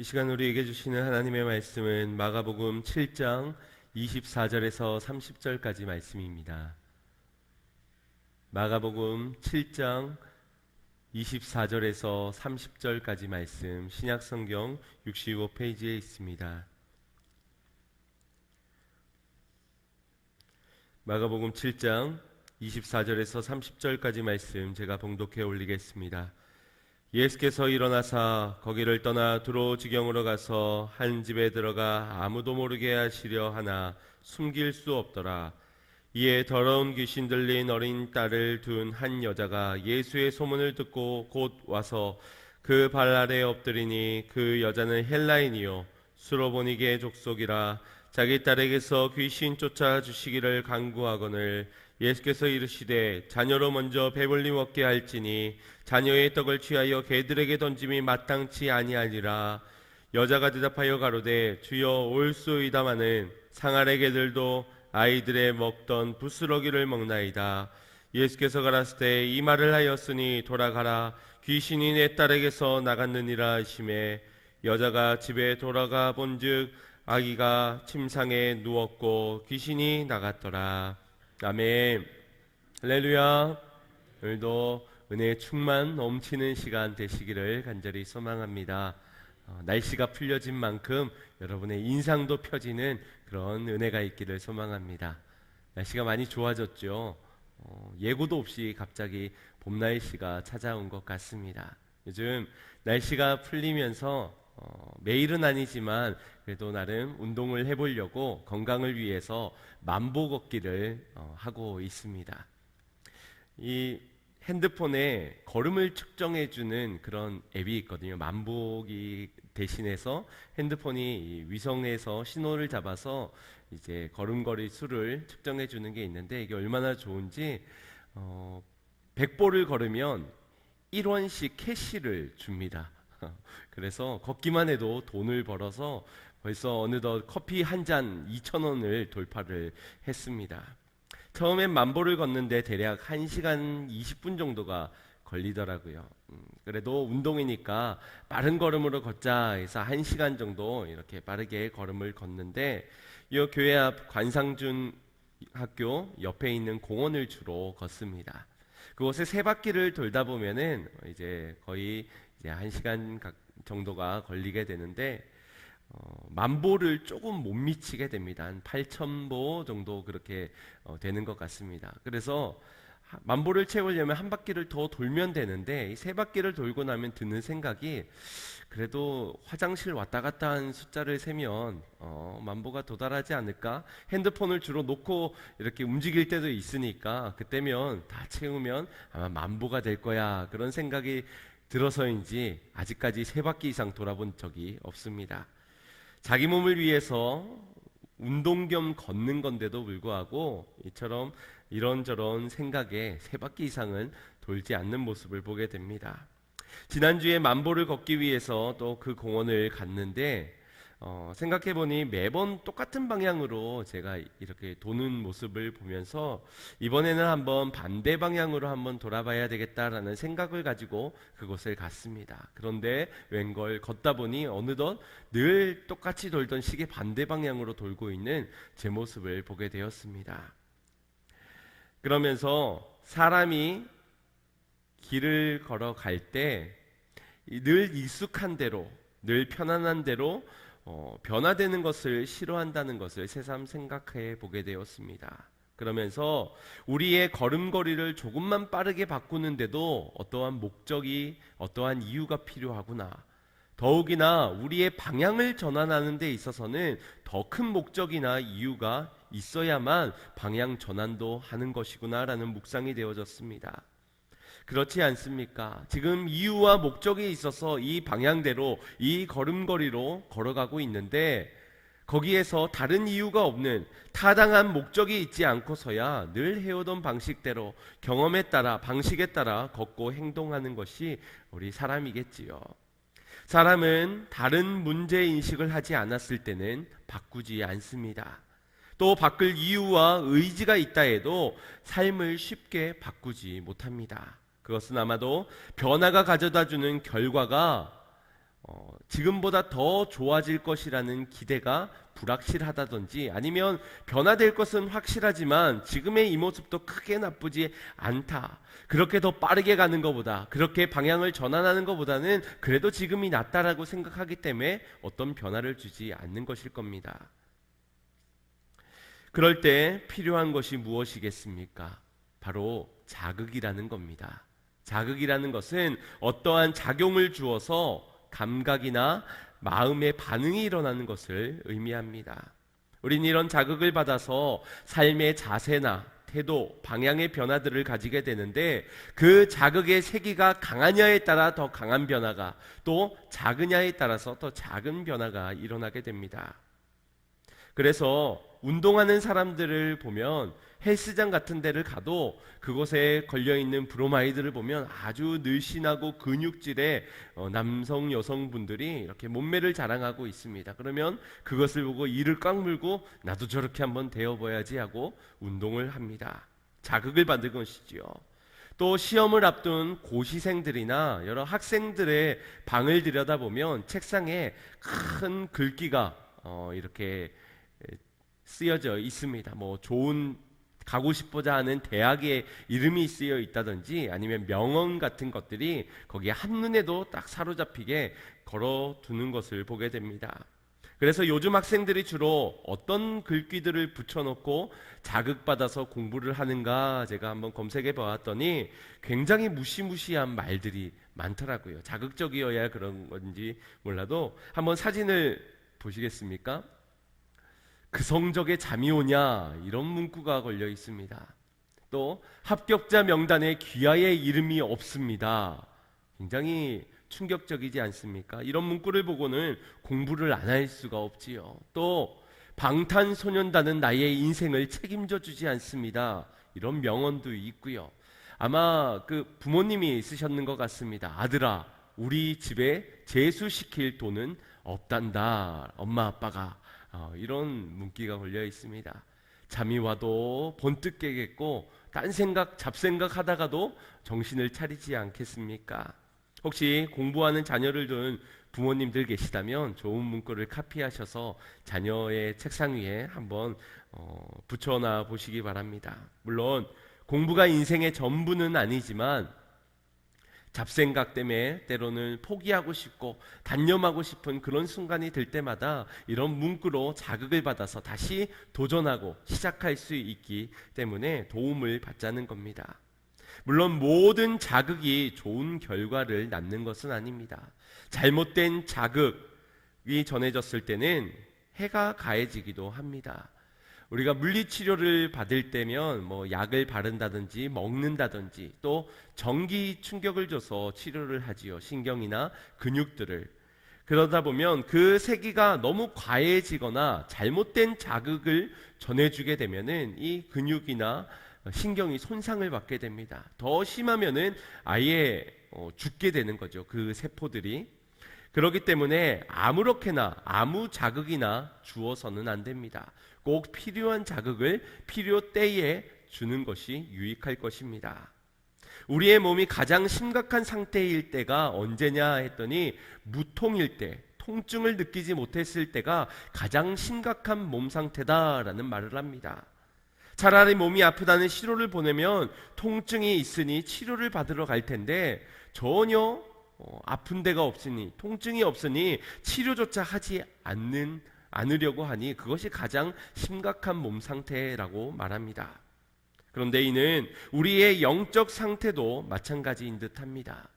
이 시간 우리에게 주시는 하나님의 말씀은 마가복음 7장 24절에서 30절까지 말씀입니다. 마가복음 7장 24절에서 30절까지 말씀, 신약성경 65페이지에 있습니다. 마가복음 7장 24절에서 30절까지 말씀 제가 봉독해 올리겠습니다. 예수께서 일어나사 거기를 떠나 두로 지경으로 가서 한 집에 들어가 아무도 모르게 하시려 하나 숨길 수 없더라. 이에 더러운 귀신 들린 어린 딸을 둔 한 여자가 예수의 소문을 듣고 곧 와서 그 발 아래 엎드리니 그 여자는 헬라인이요 수로보니게 족속이라. 자기 딸에게서 귀신 쫓아 주시기를 간구하거늘 예수께서 이르시되 자녀로 먼저 배불리 먹게 할지니 자녀의 떡을 취하여 개들에게 던짐이 마땅치 아니하리라. 여자가 대답하여 가로되 주여 올소이다마는 상아래 개들도 아이들의 먹던 부스러기를 먹나이다. 예수께서 가라사대 이 말을 하였으니 돌아가라 귀신이 내 딸에게서 나갔느니라 하시매 여자가 집에 돌아가 본즉 아기가 침상에 누웠고 귀신이 나갔더라. 아멘. 할렐루야. 오늘도 은혜의 충만 넘치는 시간 되시기를 간절히 소망합니다. 날씨가 풀려진 만큼 여러분의 인상도 펴지는 그런 은혜가 있기를 소망합니다. 날씨가 많이 좋아졌죠. 예고도 없이 갑자기 봄 날씨가 찾아온 것 같습니다. 요즘 날씨가 풀리면서 매일은 아니지만 그래도 나름 운동을 해보려고 건강을 위해서 만보 걷기를 하고 있습니다. 이 핸드폰에 걸음을 측정해주는 그런 앱이 있거든요. 만보기 대신해서 핸드폰이 위성에서 신호를 잡아서 이제 걸음걸이 수를 측정해주는 게 있는데 이게 얼마나 좋은지 100보를 걸으면 1원씩 캐시를 줍니다. 그래서 걷기만 해도 돈을 벌어서 벌써 어느덧 커피 한 잔 2,000원을 돌파를 했습니다. 처음엔 만보를 걷는데 대략 1시간 20분 정도가 걸리더라고요. 그래도 운동이니까 빠른 걸음으로 걷자 해서 1시간 정도 이렇게 빠르게 걸음을 걷는데 이 교회 앞 관상준 학교 옆에 있는 공원을 주로 걷습니다. 그곳에 세 바퀴를 돌다 보면은 이제 거의 이제 1시간 정도가 걸리게 되는데 만보를 조금 못 미치게 됩니다. 한 8,000보 정도 그렇게 되는 것 같습니다. 그래서 만보를 채우려면 한 바퀴를 더 돌면 되는데 이 세 바퀴를 돌고 나면 드는 생각이 그래도 화장실 왔다 갔다 한 숫자를 세면 만보가 도달하지 않을까? 핸드폰을 주로 놓고 이렇게 움직일 때도 있으니까 그때면 다 채우면 아마 만보가 될 거야 그런 생각이 들어서인지 아직까지 세 바퀴 이상 돌아본 적이 없습니다. 자기 몸을 위해서 운동 겸 걷는 건데도 불구하고 이처럼 이런저런 생각에 세 바퀴 이상은 돌지 않는 모습을 보게 됩니다. 지난주에 만보를 걷기 위해서 또 그 공원을 갔는데 생각해보니 매번 똑같은 방향으로 제가 이렇게 도는 모습을 보면서 이번에는 한번 반대 방향으로 한번 돌아봐야 되겠다라는 생각을 가지고 그곳을 갔습니다. 그런데 웬걸 걷다 보니 어느덧 늘 똑같이 돌던 시계 반대 방향으로 돌고 있는 제 모습을 보게 되었습니다. 그러면서 사람이 길을 걸어갈 때 늘 익숙한 대로 늘 편안한 대로 변화되는 것을 싫어한다는 것을 새삼 생각해 보게 되었습니다. 그러면서 우리의 걸음걸이를 조금만 빠르게 바꾸는데도 어떠한 목적이 어떠한 이유가 필요하구나. 더욱이나 우리의 방향을 전환하는 데 있어서는 더 큰 목적이나 이유가 있어야만 방향 전환도 하는 것이구나라는 묵상이 되어졌습니다. 그렇지 않습니까? 지금 이유와 목적이 있어서 이 방향대로 이 걸음걸이로 걸어가고 있는데 거기에서 다른 이유가 없는 타당한 목적이 있지 않고서야 늘 해오던 방식대로 경험에 따라 방식에 따라 걷고 행동하는 것이 우리 사람이겠지요. 사람은 다른 문제인식을 하지 않았을 때는 바꾸지 않습니다. 또 바꿀 이유와 의지가 있다 해도 삶을 쉽게 바꾸지 못합니다. 그것은 아마도 변화가 가져다주는 결과가 지금보다 더 좋아질 것이라는 기대가 불확실하다든지, 아니면 변화될 것은 확실하지만 지금의 이 모습도 크게 나쁘지 않다, 그렇게 더 빠르게 가는 것보다, 그렇게 방향을 전환하는 것보다는 그래도 지금이 낫다라고 생각하기 때문에 어떤 변화를 주지 않는 것일 겁니다. 그럴 때 필요한 것이 무엇이겠습니까? 바로 자극이라는 겁니다. 자극이라는 것은 어떠한 작용을 주어서 감각이나 마음의 반응이 일어나는 것을 의미합니다. 우린 이런 자극을 받아서 삶의 자세나 태도, 방향의 변화들을 가지게 되는데, 그 자극의 세기가 강하냐에 따라 더 강한 변화가, 또 작으냐에 따라서 더 작은 변화가 일어나게 됩니다. 그래서 운동하는 사람들을 보면 헬스장 같은 데를 가도 그곳에 걸려있는 브로마이드를 보면 아주 늘씬하고 근육질의 남성 여성분들이 이렇게 몸매를 자랑하고 있습니다. 그러면 그것을 보고 이를 꽉 물고 나도 저렇게 한번 되어봐야지 하고 운동을 합니다. 자극을 받는 것이지요. 또 시험을 앞둔 고시생들이나 여러 학생들의 방을 들여다보면 책상에 큰 글귀가 이렇게 쓰여져 있습니다. 뭐 좋은 가고 싶고자 하는 대학의 이름이 쓰여 있다든지, 아니면 명언 같은 것들이 거기에 한눈에도 딱 사로잡히게 걸어두는 것을 보게 됩니다. 그래서 요즘 학생들이 주로 어떤 글귀들을 붙여놓고 자극받아서 공부를 하는가 제가 한번 검색해 보았더니 굉장히 무시무시한 말들이 많더라고요. 자극적이어야 그런 건지 몰라도 한번 사진을 보시겠습니까? 그 성적에 잠이 오냐, 이런 문구가 걸려 있습니다. 또 합격자 명단에 귀하의 이름이 없습니다. 굉장히 충격적이지 않습니까? 이런 문구를 보고는 공부를 안 할 수가 없지요. 또 방탄소년단은 나의 인생을 책임져 주지 않습니다. 이런 명언도 있고요. 아마 그 부모님이 쓰셨는 것 같습니다. 아들아, 우리 집에 재수시킬 돈은 없단다, 엄마 아빠가. 이런 문구가 걸려 있습니다. 잠이 와도 번뜩 깨겠고 딴 생각 잡생각 하다가도 정신을 차리지 않겠습니까? 혹시 공부하는 자녀를 둔 부모님들 계시다면 좋은 문구를 카피하셔서 자녀의 책상 위에 한번 붙여놔 보시기 바랍니다. 물론 공부가 인생의 전부는 아니지만 잡생각 때문에 때로는 포기하고 싶고 단념하고 싶은 그런 순간이 들 때마다 이런 문구로 자극을 받아서 다시 도전하고 시작할 수 있기 때문에 도움을 받자는 겁니다. 물론 모든 자극이 좋은 결과를 낳는 것은 아닙니다. 잘못된 자극이 전해졌을 때는 해가 가해지기도 합니다. 우리가 물리치료를 받을 때면 뭐 약을 바른다든지 먹는다든지 또 전기 충격을 줘서 치료를 하지요. 신경이나 근육들을. 그러다 보면 그 세기가 너무 과해지거나 잘못된 자극을 전해주게 되면은 이 근육이나 신경이 손상을 받게 됩니다. 더 심하면은 아예 죽게 되는 거죠. 그 세포들이. 그렇기 때문에 아무렇게나 아무 자극이나 주어서는 안 됩니다. 꼭 필요한 자극을 필요 때에 주는 것이 유익할 것입니다. 우리의 몸이 가장 심각한 상태일 때가 언제냐 했더니 무통일 때, 통증을 느끼지 못했을 때가 가장 심각한 몸 상태다라는 말을 합니다. 차라리 몸이 아프다는 신호를 보내면 통증이 있으니 치료를 받으러 갈 텐데 전혀 아픈 데가 없으니, 통증이 없으니 치료조차 하지 않으려고 하니 그것이 가장 심각한 몸 상태라고 말합니다. 그런데 이는 우리의 영적 상태도 마찬가지인 듯합니다.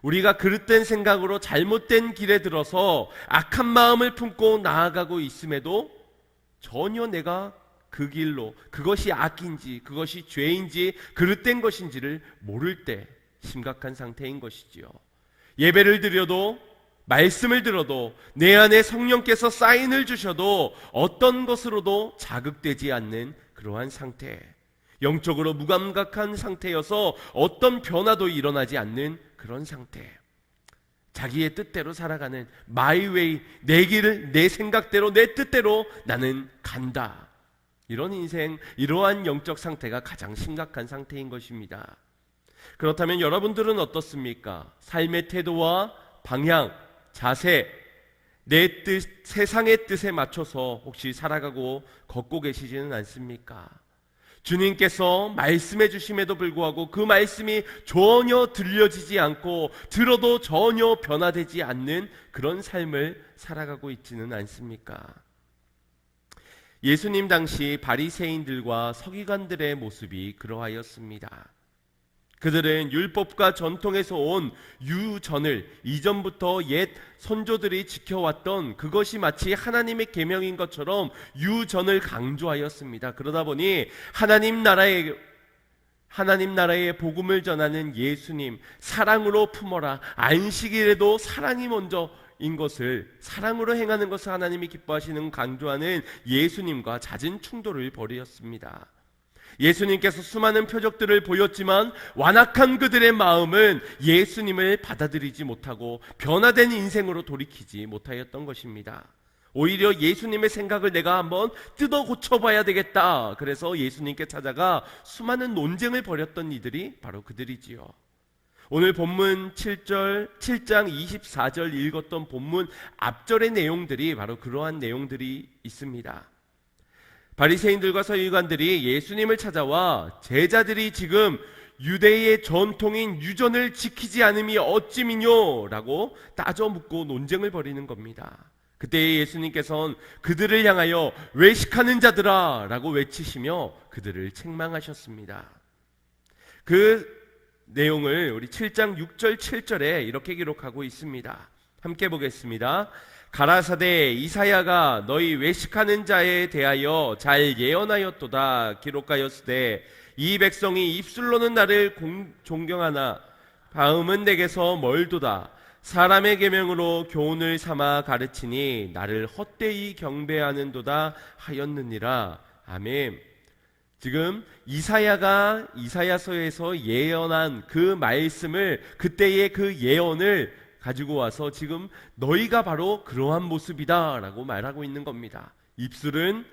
우리가 그릇된 생각으로 잘못된 길에 들어서 악한 마음을 품고 나아가고 있음에도 전혀 내가 그 길로, 그것이 악인지 그것이 죄인지 그릇된 것인지를 모를 때 심각한 상태인 것이지요. 예배를 드려도 말씀을 들어도 내 안에 성령께서 사인을 주셔도 어떤 것으로도 자극되지 않는 그러한 상태, 영적으로 무감각한 상태여서 어떤 변화도 일어나지 않는 그런 상태, 자기의 뜻대로 살아가는 my way, 내 길을 내 생각대로 내 뜻대로 나는 간다, 이런 인생, 이러한 영적 상태가 가장 심각한 상태인 것입니다. 그렇다면 여러분들은 어떻습니까? 삶의 태도와 방향, 자세, 내 뜻, 세상의 뜻에 맞춰서 혹시 살아가고 걷고 계시지는 않습니까? 주님께서 말씀해 주심에도 불구하고 그 말씀이 전혀 들려지지 않고 들어도 전혀 변화되지 않는 그런 삶을 살아가고 있지는 않습니까? 예수님 당시 바리새인들과 서기관들의 모습이 그러하였습니다. 그들은 율법과 전통에서 온 유전을 이전부터 옛 선조들이 지켜왔던 그것이 마치 하나님의 계명인 것처럼 유전을 강조하였습니다. 그러다 보니 하나님 나라의 복음을 전하는 예수님, 사랑으로 품어라, 안식일에도 사랑이 먼저인 것을, 사랑으로 행하는 것을 하나님이 기뻐하시는 강조하는 예수님과 잦은 충돌을 벌였습니다. 예수님께서 수많은 표적들을 보였지만 완악한 그들의 마음은 예수님을 받아들이지 못하고 변화된 인생으로 돌이키지 못하였던 것입니다. 오히려 예수님의 생각을 내가 한번 뜯어 고쳐봐야 되겠다. 그래서 예수님께 찾아가 수많은 논쟁을 벌였던 이들이 바로 그들이지요. 오늘 본문 7장 24절 읽었던 본문 앞절의 내용들이 바로 그러한 내용들이 있습니다. 바리새인들과 서기관들이 예수님을 찾아와 제자들이 지금 유대의 전통인 유전을 지키지 않음이 어찌미뇨? 라고 따져 묻고 논쟁을 벌이는 겁니다. 그때 예수님께서는 그들을 향하여 외식하는 자들아 라고 외치시며 그들을 책망하셨습니다. 그 내용을 우리 7장 6절 7절에 이렇게 기록하고 있습니다. 함께 보겠습니다. 가라사대 이사야가 너희 외식하는 자에 대하여 잘 예언하였도다. 기록하였으되 이 백성이 입술로는 나를 존경하나 마음은 내게서 멀도다. 사람의 계명으로 교훈을 삼아 가르치니 나를 헛되이 경배하는도다 하였느니라. 아멘. 지금 이사야가 이사야서에서 예언한 그 말씀을, 그때의 그 예언을 가지고 와서 지금 너희가 바로 그러한 모습이다 라고 말하고 있는 겁니다. 입술은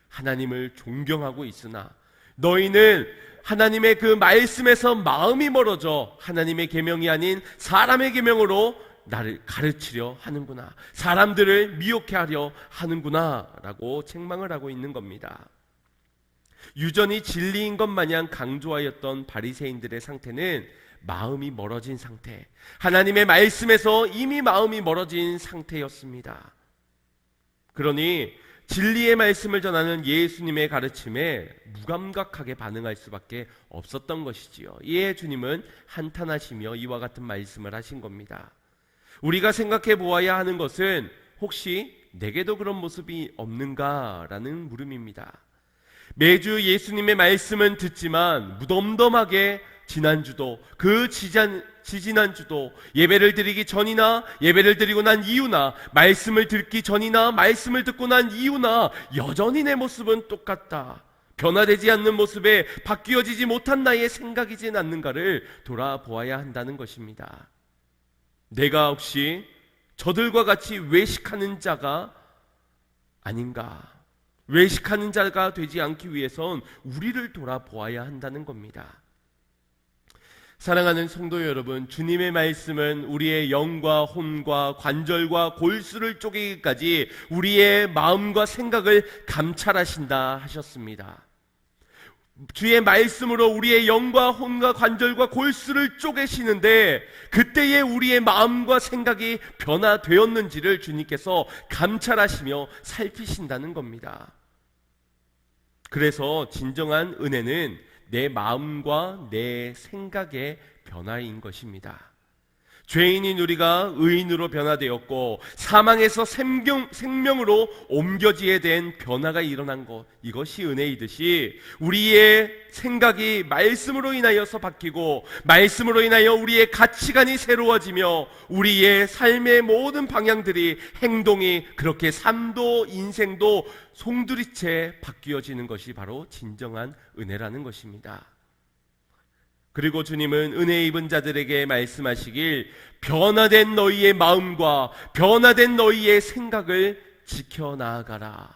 하나님을 존경하고 있으나 너희는 하나님의 그 말씀에서 마음이 멀어져 하나님의 계명이 아닌 사람의 계명으로 나를 가르치려 하는구나, 사람들을 미혹해 하려 하는구나 라고 책망을 하고 있는 겁니다. 유전이 진리인 것 마냥 강조하였던 바리새인들의 상태는 마음이 멀어진 상태, 하나님의 말씀에서 이미 마음이 멀어진 상태였습니다. 그러니 진리의 말씀을 전하는 예수님의 가르침에 무감각하게 반응할 수밖에 없었던 것이지요. 이에 주님은 한탄하시며 이와 같은 말씀을 하신 겁니다. 우리가 생각해 보아야 하는 것은 혹시 내게도 그런 모습이 없는가라는 물음입니다. 매주 예수님의 말씀은 듣지만 무덤덤하게 지난주도 그 지지난주도 예배를 드리기 전이나 예배를 드리고 난 이후나 말씀을 듣기 전이나 말씀을 듣고 난 이후나 여전히 내 모습은 똑같다, 변화되지 않는 모습에 바뀌어지지 못한 나의 생각이진 않는가를 돌아보아야 한다는 것입니다. 내가 혹시 저들과 같이 외식하는 자가 아닌가? 외식하는 자가 되지 않기 위해선 우리를 돌아보아야 한다는 겁니다. 사랑하는 성도 여러분, 주님의 말씀은 우리의 영과 혼과 관절과 골수를 쪼개기까지 우리의 마음과 생각을 감찰하신다 하셨습니다. 주의 말씀으로 우리의 영과 혼과 관절과 골수를 쪼개시는데 그때에 우리의 마음과 생각이 변화되었는지를 주님께서 감찰하시며 살피신다는 겁니다. 그래서 진정한 은혜는 내 마음과 내 생각의 변화인 것입니다. 죄인인 우리가 의인으로 변화되었고 사망에서 생명으로 옮겨지게 된 변화가 일어난 것, 이것이 은혜이듯이 우리의 생각이 말씀으로 인하여서 바뀌고 말씀으로 인하여 우리의 가치관이 새로워지며 우리의 삶의 모든 방향들이, 행동이, 그렇게 삶도 인생도 송두리째 바뀌어지는 것이 바로 진정한 은혜라는 것입니다. 그리고 주님은 은혜 입은 자들에게 말씀하시길 변화된 너희의 마음과 변화된 너희의 생각을 지켜나가라.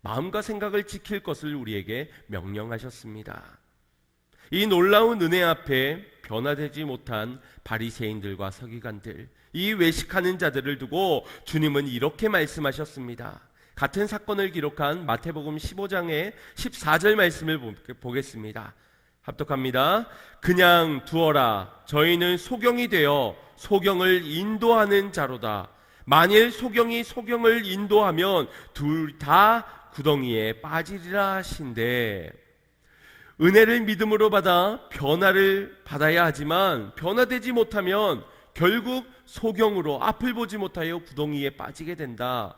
마음과 생각을 지킬 것을 우리에게 명령하셨습니다. 이 놀라운 은혜 앞에 변화되지 못한 바리새인들과 서기관들, 이 외식하는 자들을 두고 주님은 이렇게 말씀하셨습니다. 같은 사건을 기록한 마태복음 15장의 14절 말씀을 보겠습니다. 합독합니다. 그냥 두어라. 저희는 소경이 되어 소경을 인도하는 자로다. 만일 소경이 소경을 인도하면 둘 다 구덩이에 빠지리라 하신대. 은혜를 믿음으로 받아 변화를 받아야 하지만 변화되지 못하면 결국 소경으로 앞을 보지 못하여 구덩이에 빠지게 된다.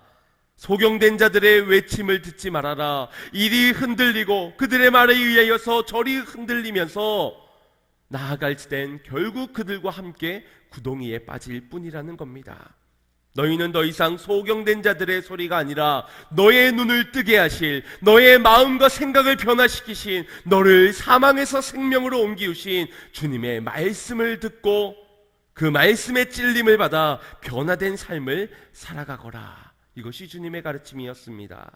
소경된 자들의 외침을 듣지 말아라. 이리 흔들리고 그들의 말에 의하여서 저리 흔들리면서 나아갈 땐 결국 그들과 함께 구덩이에 빠질 뿐이라는 겁니다. 너희는 더 이상 소경된 자들의 소리가 아니라 너의 눈을 뜨게 하실, 너의 마음과 생각을 변화시키신, 너를 사망에서 생명으로 옮기우신 주님의 말씀을 듣고 그 말씀의 찔림을 받아 변화된 삶을 살아가거라. 이것이 주님의 가르침이었습니다.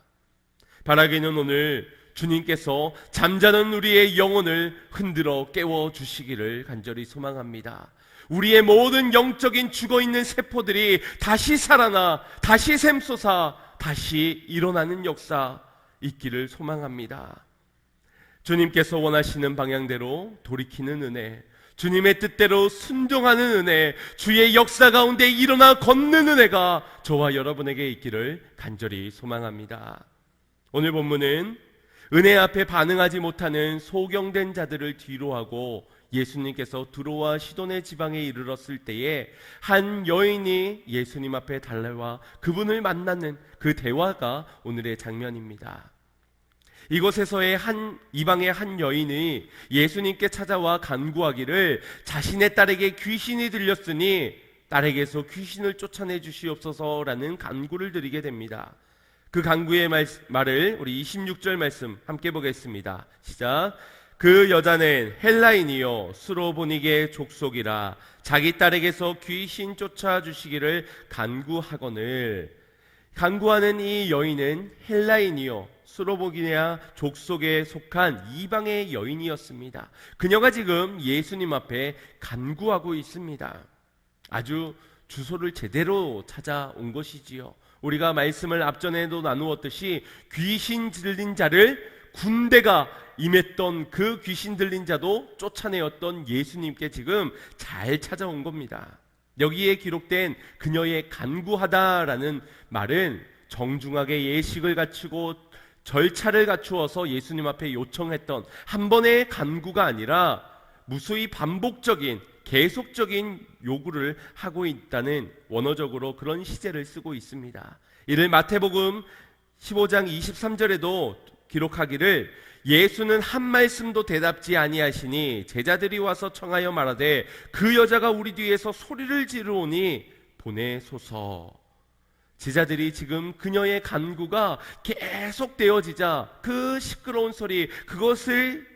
바라기는 오늘 주님께서 잠자는 우리의 영혼을 흔들어 깨워주시기를 간절히 소망합니다. 우리의 모든 영적인 죽어있는 세포들이 다시 살아나 다시 샘솟아 다시 일어나는 역사 있기를 소망합니다. 주님께서 원하시는 방향대로 돌이키는 은혜, 주님의 뜻대로 순종하는 은혜, 주의 역사 가운데 일어나 걷는 은혜가 저와 여러분에게 있기를 간절히 소망합니다. 오늘 본문은 은혜 앞에 반응하지 못하는 소경된 자들을 뒤로하고 예수님께서 두로와 시돈의 지방에 이르렀을 때에 한 여인이 예수님 앞에 달려와 그분을 만나는 그 대화가 오늘의 장면입니다. 이곳에서의 이방의 한 여인이 예수님께 찾아와 간구하기를 자신의 딸에게 귀신이 들렸으니 딸에게서 귀신을 쫓아내 주시옵소서라는 간구를 드리게 됩니다. 그 간구의 말을 우리 26절 말씀 함께 보겠습니다. 시작. 그 여자는 헬라인이요 수로보니게 족속이라 자기 딸에게서 귀신 쫓아주시기를 간구하거늘. 간구하는 이 여인은 헬라인이요 수로보니아 족속에 속한 이방의 여인이었습니다. 그녀가 지금 예수님 앞에 간구하고 있습니다. 아주 주소를 제대로 찾아온 것이지요. 우리가 말씀을 앞전에도 나누었듯이 귀신 들린 자를 군대가 임했던 그 귀신 들린 자도 쫓아내었던 예수님께 지금 잘 찾아온 겁니다. 여기에 기록된 그녀의 간구하다라는 말은 정중하게 예식을 갖추고 절차를 갖추어서 예수님 앞에 요청했던 한 번의 간구가 아니라 무수히 반복적인 계속적인 요구를 하고 있다는 원어적으로 그런 시제를 쓰고 있습니다. 이를 마태복음 15장 23절에도 기록하기를 예수는 한 말씀도 대답지 아니하시니 제자들이 와서 청하여 말하되 그 여자가 우리 뒤에서 소리를 지르오니 보내소서. 제자들이 지금 그녀의 간구가 계속되어지자 그 시끄러운 소리, 그것을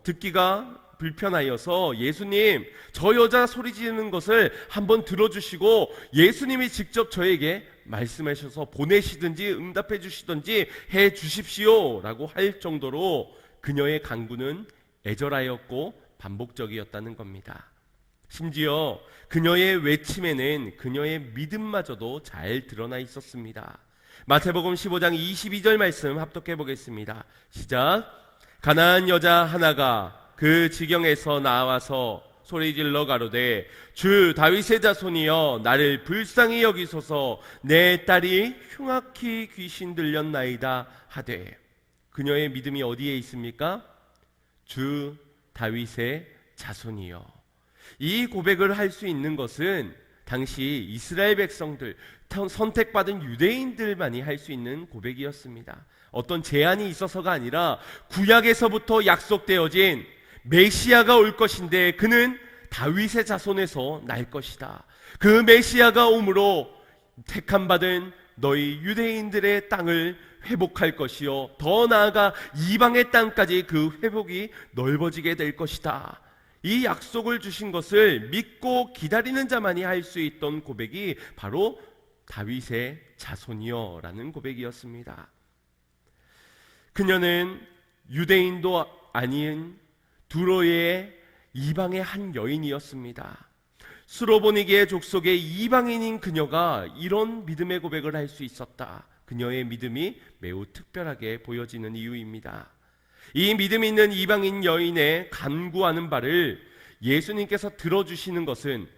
듣기가 불편하여서 예수님, 저 여자 소리 지르는 것을 한번 들어주시고 예수님이 직접 저에게 말씀하셔서 보내시든지 응답해 주시든지 해 주십시오 라고 할 정도로 그녀의 간구는 애절하였고 반복적이었다는 겁니다. 심지어 그녀의 외침에는 그녀의 믿음마저도 잘 드러나 있었습니다. 마태복음 15장 22절 말씀 합독해 보겠습니다. 시작. 가나안 여자 하나가 그 지경에서 나와서 소리질러 가로되 주 다윗의 자손이여 나를 불쌍히 여기소서 내 딸이 흉악히 귀신 들렸나이다 하되. 그녀의 믿음이 어디에 있습니까? 주 다윗의 자손이여. 이 고백을 할 수 있는 것은 당시 이스라엘 백성들, 선택받은 유대인들만이 할 수 있는 고백이었습니다. 어떤 제한이 있어서가 아니라 구약에서부터 약속되어진 메시아가 올 것인데 그는 다윗의 자손에서 날 것이다. 그 메시아가 오므로 택함받은 너희 유대인들의 땅을 회복할 것이요 더 나아가 이방의 땅까지 그 회복이 넓어지게 될 것이다. 이 약속을 주신 것을 믿고 기다리는 자만이 할 수 있던 고백이 바로 다윗의 자손이여 라는 고백이었습니다. 그녀는 유대인도 아닌 두로의 이방의 한 여인이었습니다. 수로보니게의 족속의 이방인인 그녀가 이런 믿음의 고백을 할 수 있었다. 그녀의 믿음이 매우 특별하게 보여지는 이유입니다. 이 믿음 있는 이방인 여인의 간구하는 바를 예수님께서 들어주시는 것은,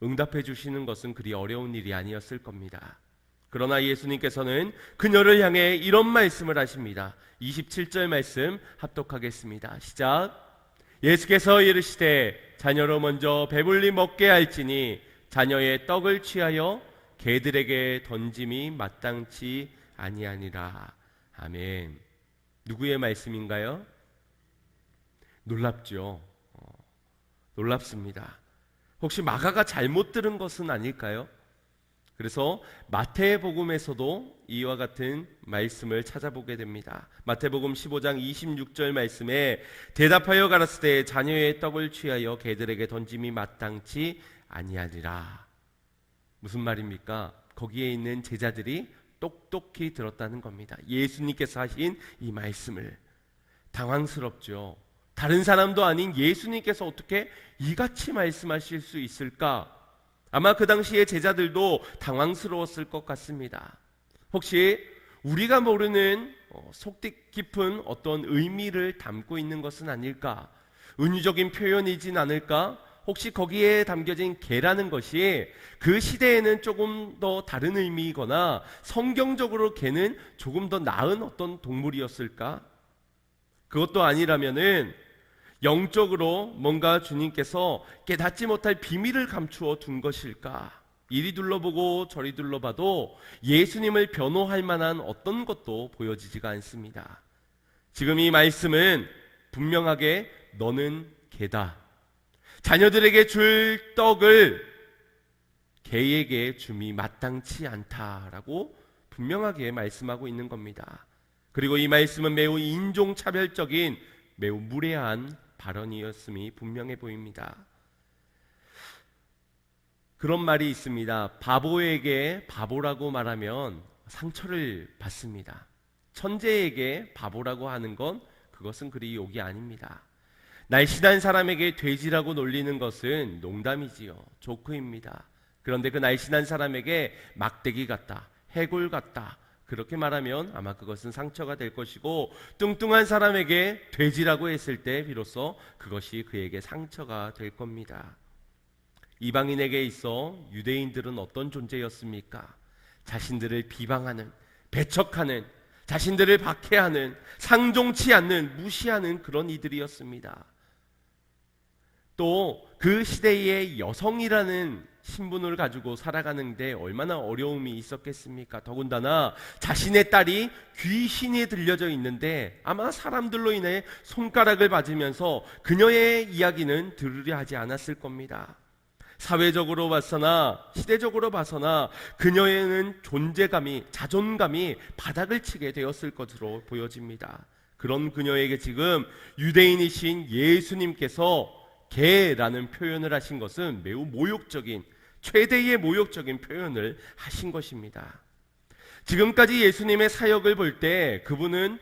응답해 주시는 것은 그리 어려운 일이 아니었을 겁니다. 그러나 예수님께서는 그녀를 향해 이런 말씀을 하십니다. 27절 말씀 합독하겠습니다. 시작. 예수께서 이르시되 자녀로 먼저 배불리 먹게 할지니 자녀의 떡을 취하여 개들에게 던짐이 마땅치 아니하니라. 아멘. 누구의 말씀인가요? 놀랍죠. 놀랍습니다. 혹시 마가가 잘못 들은 것은 아닐까요? 그래서 마태복음에서도 이와 같은 말씀을 찾아보게 됩니다. 마태복음 15장 26절 말씀에 대답하여 가라사대 자녀의 떡을 취하여 개들에게 던짐이 마땅치 아니하리라. 무슨 말입니까? 거기에 있는 제자들이 똑똑히 들었다는 겁니다. 예수님께서 하신 이 말씀을. 당황스럽죠. 다른 사람도 아닌 예수님께서 어떻게 이같이 말씀하실 수 있을까? 아마 그 당시에 제자들도 당황스러웠을 것 같습니다. 혹시 우리가 모르는 속 깊은 어떤 의미를 담고 있는 것은 아닐까? 은유적인 표현이진 않을까? 혹시 거기에 담겨진 개라는 것이 그 시대에는 조금 더 다른 의미이거나 성경적으로 개는 조금 더 나은 어떤 동물이었을까? 그것도 아니라면은 영적으로 뭔가 주님께서 깨닫지 못할 비밀을 감추어 둔 것일까? 이리 둘러보고 저리 둘러봐도 예수님을 변호할 만한 어떤 것도 보여지지가 않습니다. 지금 이 말씀은 분명하게 너는 개다. 자녀들에게 줄 떡을 개에게 줌이 마땅치 않다라고 분명하게 말씀하고 있는 겁니다. 그리고 이 말씀은 매우 인종차별적인 매우 무례한 발언이었음이 분명해 보입니다. 그런 말이 있습니다. 바보에게 바보라고 말하면 상처를 받습니다. 천재에게 바보라고 하는 건 그것은 그리 욕이 아닙니다. 날씬한 사람에게 돼지라고 놀리는 것은 농담이지요. 조크입니다. 그런데 그 날씬한 사람에게 막대기 같다, 해골 같다, 그렇게 말하면 아마 그것은 상처가 될 것이고, 뚱뚱한 사람에게 돼지라고 했을 때 비로소 그것이 그에게 상처가 될 겁니다. 이방인에게 있어 유대인들은 어떤 존재였습니까? 자신들을 비방하는, 배척하는, 자신들을 박해하는, 상종치 않는, 무시하는 그런 이들이었습니다. 또 그 시대의 여성이라는 신분을 가지고 살아가는데 얼마나 어려움이 있었겠습니까? 더군다나 자신의 딸이 귀신이 들려져 있는데 아마 사람들로 인해 손가락을 맞으면서 그녀의 이야기는 들으려 하지 않았을 겁니다. 사회적으로 봐서나 시대적으로 봐서나 그녀에는 존재감이, 자존감이 바닥을 치게 되었을 것으로 보여집니다. 그런 그녀에게 지금 유대인이신 예수님께서 개라는 표현을 하신 것은 매우 모욕적인, 최대의 모욕적인 표현을 하신 것입니다. 지금까지 예수님의 사역을 볼 때 그분은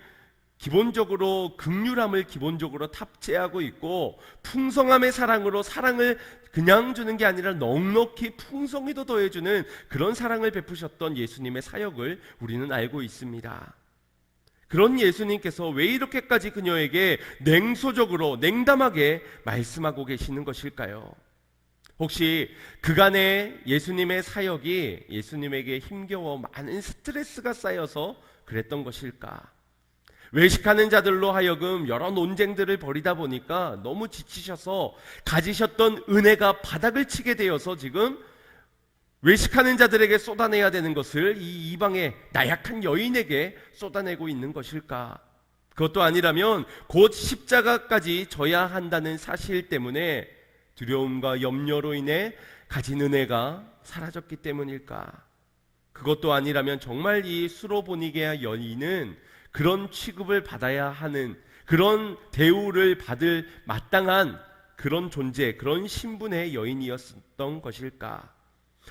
기본적으로 긍휼함을 기본적으로 탑재하고 있고, 풍성함의 사랑으로 사랑을 그냥 주는 게 아니라 넉넉히 풍성히도 더해주는 그런 사랑을 베푸셨던 예수님의 사역을 우리는 알고 있습니다. 그런 예수님께서 왜 이렇게까지 그녀에게 냉소적으로 냉담하게 말씀하고 계시는 것일까요? 혹시 그간의 예수님의 사역이 예수님에게 힘겨워 많은 스트레스가 쌓여서 그랬던 것일까? 외식하는 자들로 하여금 여러 논쟁들을 벌이다 보니까 너무 지치셔서 가지셨던 은혜가 바닥을 치게 되어서 지금 외식하는 자들에게 쏟아내야 되는 것을 이 이방의 나약한 여인에게 쏟아내고 있는 것일까? 그것도 아니라면 곧 십자가까지 져야 한다는 사실 때문에 두려움과 염려로 인해 가진 은혜가 사라졌기 때문일까? 그것도 아니라면 정말 이 수로보니게아 여인은 그런 취급을 받아야 하는, 그런 대우를 받을 마땅한 그런 존재, 그런 신분의 여인이었던 것일까?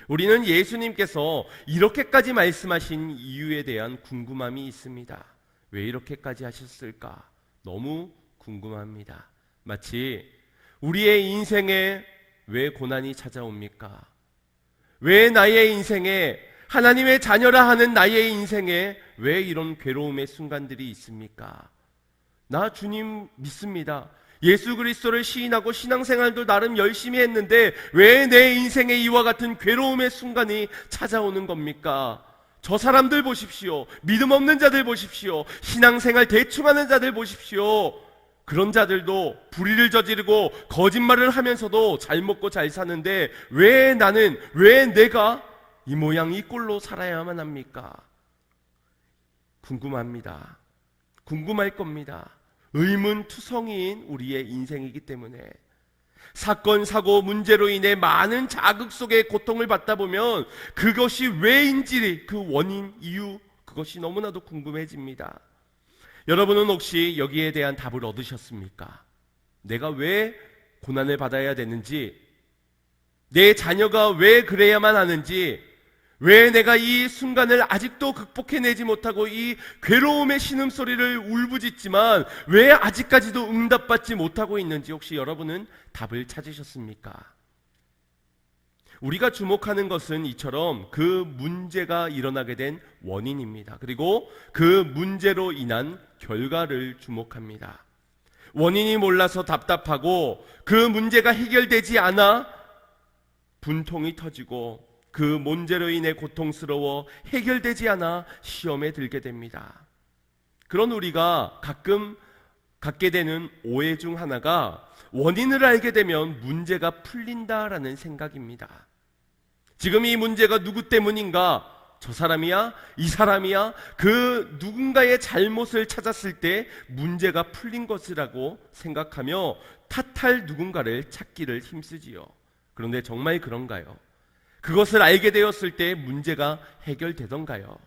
우리는 예수님께서 이렇게까지 말씀하신 이유에 대한 궁금함이 있습니다. 왜 이렇게까지 하셨을까? 너무 궁금합니다. 마치 우리의 인생에 왜 고난이 찾아옵니까? 왜 나의 인생에, 하나님의 자녀라 하는 나의 인생에 왜 이런 괴로움의 순간들이 있습니까? 나 주님 믿습니다. 예수 그리스도를 시인하고 신앙생활도 나름 열심히 했는데 왜 내 인생에 이와 같은 괴로움의 순간이 찾아오는 겁니까? 저 사람들 보십시오. 믿음 없는 자들 보십시오. 신앙생활 대충하는 자들 보십시오. 그런 자들도 불의를 저지르고 거짓말을 하면서도 잘 먹고 잘 사는데 왜 나는, 왜 내가 이 모양 이 꼴로 살아야만 합니까? 궁금합니다. 궁금할 겁니다. 의문투성이인 우리의 인생이기 때문에 사건, 사고, 문제로 인해 많은 자극 속에 고통을 받다 보면 그것이 왜인지 그 원인, 이유, 그것이 너무나도 궁금해집니다. 여러분은 혹시 여기에 대한 답을 얻으셨습니까? 내가 왜 고난을 받아야 되는지, 내 자녀가 왜 그래야만 하는지, 왜 내가 이 순간을 아직도 극복해내지 못하고 이 괴로움의 신음소리를 울부짖지만 왜 아직까지도 응답받지 못하고 있는지 혹시 여러분은 답을 찾으셨습니까? 우리가 주목하는 것은 이처럼 그 문제가 일어나게 된 원인입니다. 그리고 그 문제로 인한 결과를 주목합니다. 원인이 몰라서 답답하고 그 문제가 해결되지 않아 분통이 터지고 그 문제로 인해 고통스러워 해결되지 않아 시험에 들게 됩니다. 그런 우리가 가끔 갖게 되는 오해 중 하나가 원인을 알게 되면 문제가 풀린다라는 생각입니다. 지금 이 문제가 누구 때문인가? 저 사람이야? 이 사람이야? 그 누군가의 잘못을 찾았을 때 문제가 풀린 것이라고 생각하며 탓할 누군가를 찾기를 힘쓰지요. 그런데 정말 그런가요? 그것을 알게 되었을 때 문제가 해결되던가요?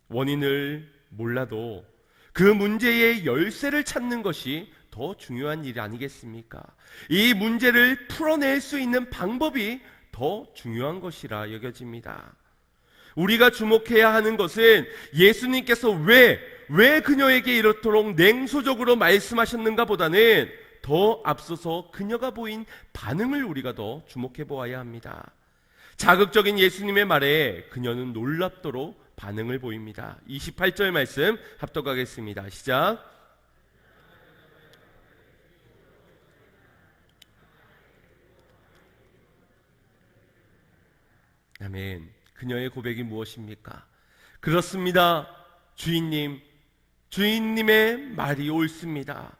원인을 몰라도 그 문제의 열쇠를 찾는 것이 더 중요한 일 아니겠습니까? 이 문제를 풀어낼 수 있는 방법이 더 중요한 것이라 여겨집니다. 우리가 주목해야 하는 것은 예수님께서 왜 그녀에게 이렇도록 냉소적으로 말씀하셨는가 보다는 더 앞서서 그녀가 보인 반응을 우리가 더 주목해 보아야 합니다. 자극적인 예수님의 말에 그녀는 놀랍도록 반응을 보입니다. 28절 말씀 합독하겠습니다. 시작. 아멘. 그녀의 고백이 무엇입니까? 그렇습니다. 주인님, 주인님의 말이 옳습니다.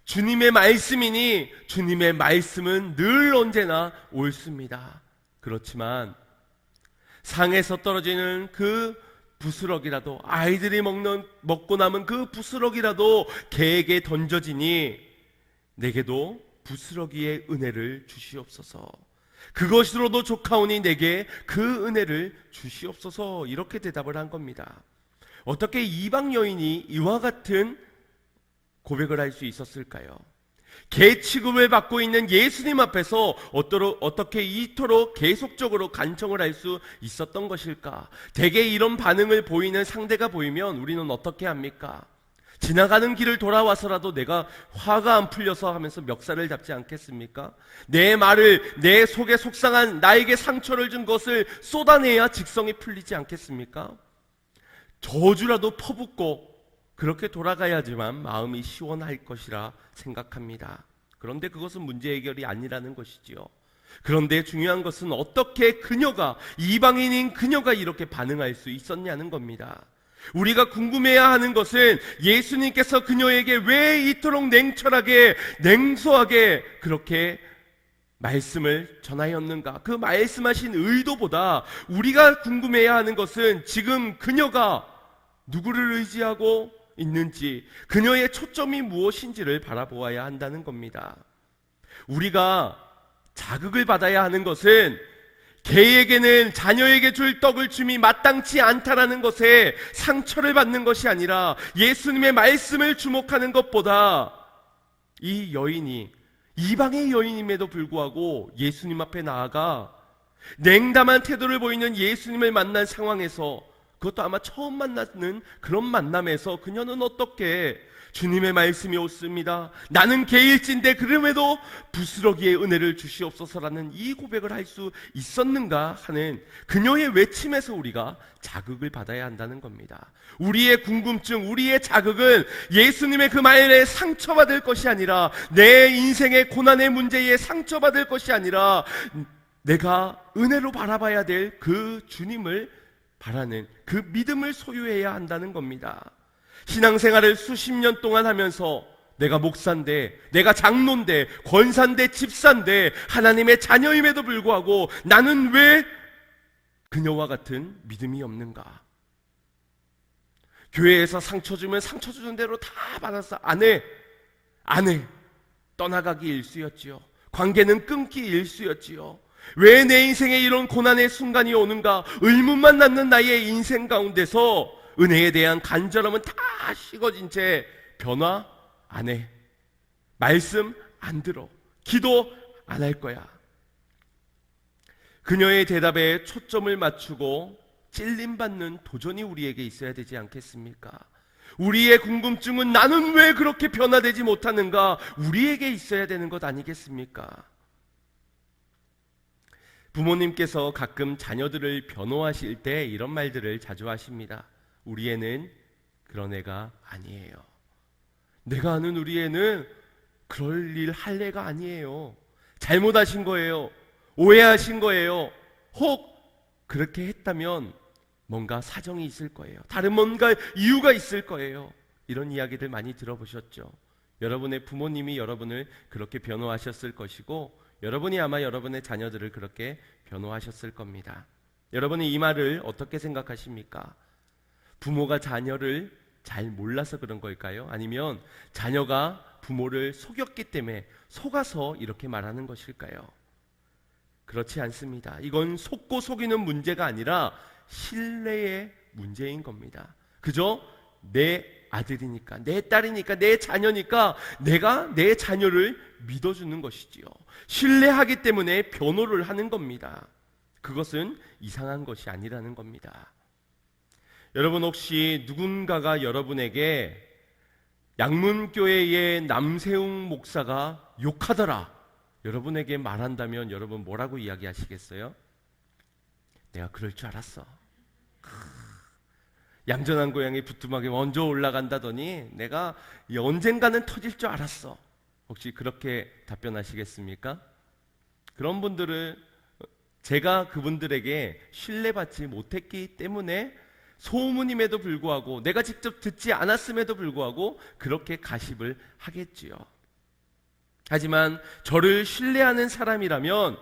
주님의 말씀이니 주님의 말씀은 늘 언제나 옳습니다. 그렇지만 상에서 떨어지는 그 부스럭이라도, 아이들이 먹고 남은 그 부스럭이라도 개에게 던져지니 내게도 부스러기의 은혜를 주시옵소서. 그것으로도 조카오니 내게 그 은혜를 주시옵소서. 이렇게 대답을 한 겁니다. 어떻게 이방 여인이 이와 같은 고백을 할 수 있었을까요? 개 취급을 받고 있는 예수님 앞에서 어떻게 이토록 계속적으로 간청을 할 수 있었던 것일까? 대개 이런 반응을 보이는 상대가 보이면 우리는 어떻게 합니까? 지나가는 길을 돌아와서라도 내가 화가 안 풀려서 하면서 멱살을 잡지 않겠습니까? 내 말을, 내 속에 속상한 나에게 상처를 준 것을 쏟아내야 직성이 풀리지 않겠습니까? 저주라도 퍼붓고 그렇게 돌아가야지만 마음이 시원할 것이라 생각합니다. 그런데 그것은 문제 해결이 아니라는 것이지요. 그런데 중요한 것은 어떻게 그녀가, 이방인인 그녀가 이렇게 반응할 수 있었냐는 겁니다. 우리가 궁금해야 하는 것은 예수님께서 그녀에게 왜 이토록 냉철하게, 냉소하게 그렇게 말씀을 전하였는가? 그 말씀하신 의도보다 우리가 궁금해야 하는 것은 지금 그녀가 누구를 의지하고 있는지, 그녀의 초점이 무엇인지를 바라보아야 한다는 겁니다. 우리가 자극을 받아야 하는 것은 개에게는 자녀에게 줄 떡을 줌이 마땅치 않다라는 것에 상처를 받는 것이 아니라 예수님의 말씀을 주목하는 것보다 이 여인이 이방의 여인임에도 불구하고 예수님 앞에 나아가 냉담한 태도를 보이는 예수님을 만난 상황에서, 그것도 아마 처음 만나는 그런 만남에서 그녀는 어떻게 주님의 말씀이 옳습니다. 나는 개일진데 그럼에도 부스러기의 은혜를 주시옵소서라는 이 고백을 할 수 있었는가 하는 그녀의 외침에서 우리가 자극을 받아야 한다는 겁니다. 우리의 궁금증, 우리의 자극은 예수님의 그 말에 상처받을 것이 아니라, 내 인생의 고난의 문제에 상처받을 것이 아니라, 내가 은혜로 바라봐야 될 그 주님을 바라는 그 믿음을 소유해야 한다는 겁니다. 신앙생활을 수십 년 동안 하면서 내가 목사인데, 내가 장로인데, 권사인데, 집사인데, 하나님의 자녀임에도 불구하고 나는 왜 그녀와 같은 믿음이 없는가? 교회에서 상처 주면 상처 주는 대로 다 받아서 안 해. 떠나가기 일쑤였지요. 관계는 끊기 일쑤였지요. 왜 내 인생에 이런 고난의 순간이 오는가? 의문만 낳는 나의 인생 가운데서 은혜에 대한 간절함은 다 식어진 채 변화 안 해. 말씀 안 들어. 기도 안 할 거야. 그녀의 대답에 초점을 맞추고 찔림받는 도전이 우리에게 있어야 되지 않겠습니까? 우리의 궁금증은 나는 왜 그렇게 변화되지 못하는가? 우리에게 있어야 되는 것 아니겠습니까? 부모님께서 가끔 자녀들을 변호하실 때 이런 말들을 자주 하십니다. 우리 애는 그런 애가 아니에요. 내가 아는 우리 애는 그럴 일 할 애가 아니에요. 잘못하신 거예요. 오해하신 거예요. 혹 그렇게 했다면 뭔가 사정이 있을 거예요. 다른 뭔가 이유가 있을 거예요. 이런 이야기들 많이 들어보셨죠? 여러분의 부모님이 여러분을 그렇게 변호하셨을 것이고, 여러분이 아마 여러분의 자녀들을 그렇게 변호하셨을 겁니다. 여러분이 이 말을 어떻게 생각하십니까? 부모가 자녀를 잘 몰라서 그런 걸까요? 아니면 자녀가 부모를 속였기 때문에 속아서 이렇게 말하는 것일까요? 그렇지 않습니다. 이건 속고 속이는 문제가 아니라 신뢰의 문제인 겁니다. 그저 내 아들이니까, 내 딸이니까, 내 자녀니까 내가 내 자녀를 믿어주는 것이지요. 신뢰하기 때문에 변호를 하는 겁니다. 그것은 이상한 것이 아니라는 겁니다. 여러분, 혹시 누군가가 여러분에게 양문교회의 남세웅 목사가 욕하더라, 여러분에게 말한다면 여러분 뭐라고 이야기하시겠어요? 내가 그럴 줄 알았어. 얌전한 고양이 부뚜막에 먼저 올라간다더니 내가 언젠가는 터질 줄 알았어. 혹시 그렇게 답변하시겠습니까? 그런 분들은 제가 그분들에게 신뢰받지 못했기 때문에, 소문임에도 불구하고, 내가 직접 듣지 않았음에도 불구하고 그렇게 가십을 하겠지요. 하지만 저를 신뢰하는 사람이라면,